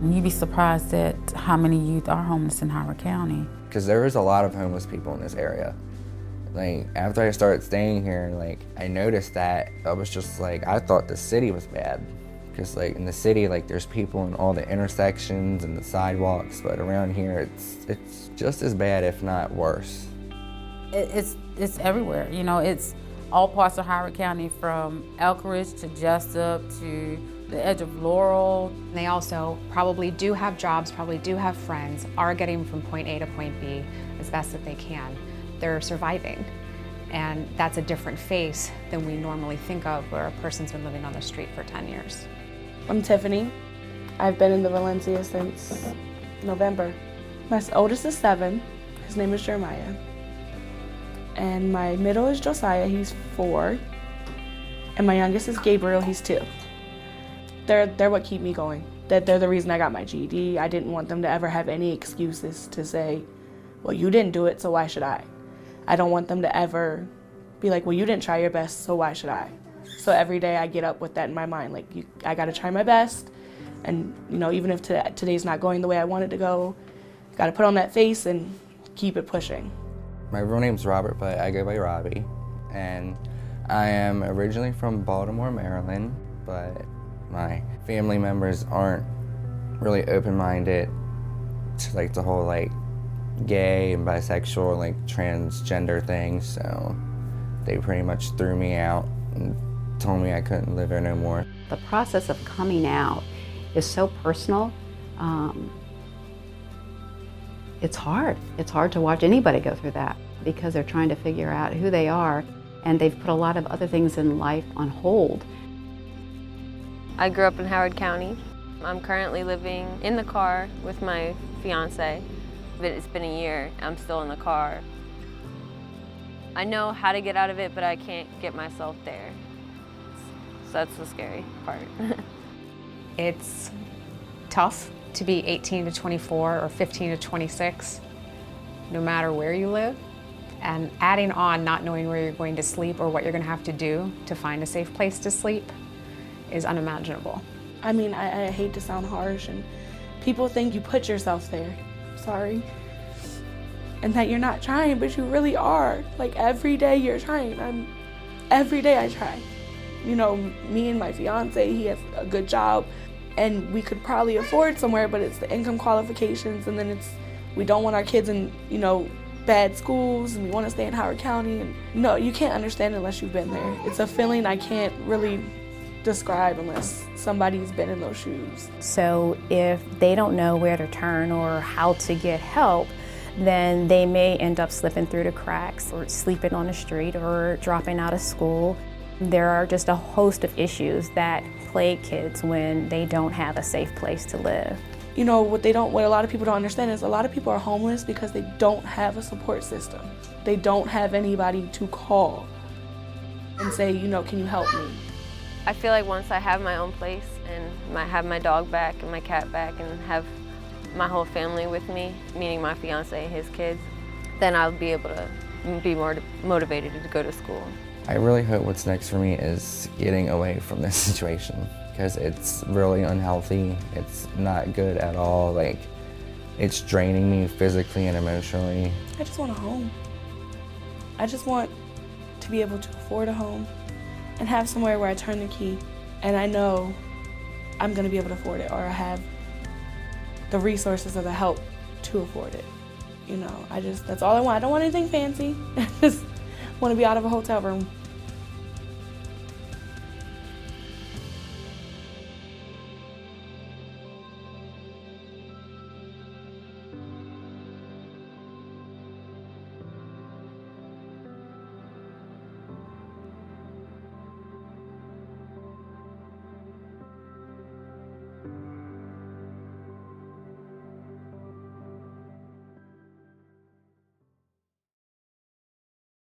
And you'd be surprised at how many youth are homeless in Howard County. Because there is a lot of homeless people in this area. Like, after I started staying here, like, I noticed that I was just like, I thought the city was bad. Because, like, in the city, like, there's people in all the intersections and the sidewalks, but around here, it's just as bad, if not worse. It's everywhere, you know, it's all parts of Howard County, from Elkridge to Jessup to the edge of Laurel. They also probably do have jobs, probably do have friends, are getting from point A to point B as best that they can. They're surviving, and that's a different face than we normally think of, where a person's been living on the street for 10 years. I'm Tiffany. I've been in the Valencia since November. My oldest is 7. His name is Jeremiah. And my middle is Josiah, he's 4. And my youngest is Gabriel, he's 2. They're what keep me going. They're the reason I got my GED. I didn't want them to ever have any excuses to say, well, you didn't do it, so why should I? I don't want them to ever be like, well, you didn't try your best, so why should I? So every day I get up with that in my mind, like, I gotta try my best. And, you know, even if today's not going the way I want it to go, gotta put on that face and keep it pushing. My real name's Robert, but I go by Robbie. And I am originally from Baltimore, Maryland, but my family members aren't really open-minded to, like, the whole, like, gay and bisexual, like, transgender thing, so they pretty much threw me out and told me I couldn't live there no more. The process of coming out is so personal. It's hard. It's hard to watch anybody go through that, because they're trying to figure out who they are, and they've put a lot of other things in life on hold. I grew up in Howard County. I'm currently living in the car with my fiance. It's been a year. I'm still in the car. I know how to get out of it, but I can't get myself there. So that's the scary part. It's tough to be 18 to 24 or 15 to 26, no matter where you live. And adding on not knowing where you're going to sleep or what you're going to have to do to find a safe place to sleep is unimaginable. I mean, I hate to sound harsh, and people think you put yourself there. Sorry. And that you're not trying, but you really are. Like, every day you're trying. Every day I try. You know, me and my fiance, he has a good job, and we could probably afford somewhere, but it's the income qualifications, and then we don't want our kids in, you know, bad schools, and we want to stay in Howard County. And no, you can't understand unless you've been there. It's a feeling I can't really describe unless somebody's been in those shoes. So if they don't know where to turn or how to get help, then they may end up slipping through the cracks or sleeping on the street or dropping out of school. There are just a host of issues that plague kids when they don't have a safe place to live. You know, what a lot of people don't understand is a lot of people are homeless because they don't have a support system. They don't have anybody to call and say, you know, can you help me? I feel like once I have my own place and have my dog back and my cat back and have my whole family with me, meaning my fiance and his kids, then I'll be able to be more motivated to go to school. I really hope what's next for me is getting away from this situation, because it's really unhealthy. It's not good at all. Like, it's draining me physically and emotionally. I just want a home. I just want to be able to afford a home and have somewhere where I turn the key and I know I'm gonna be able to afford it, or I have the resources or the help to afford it. You know, that's all I want. I don't want anything fancy. I just want to be out of a hotel room.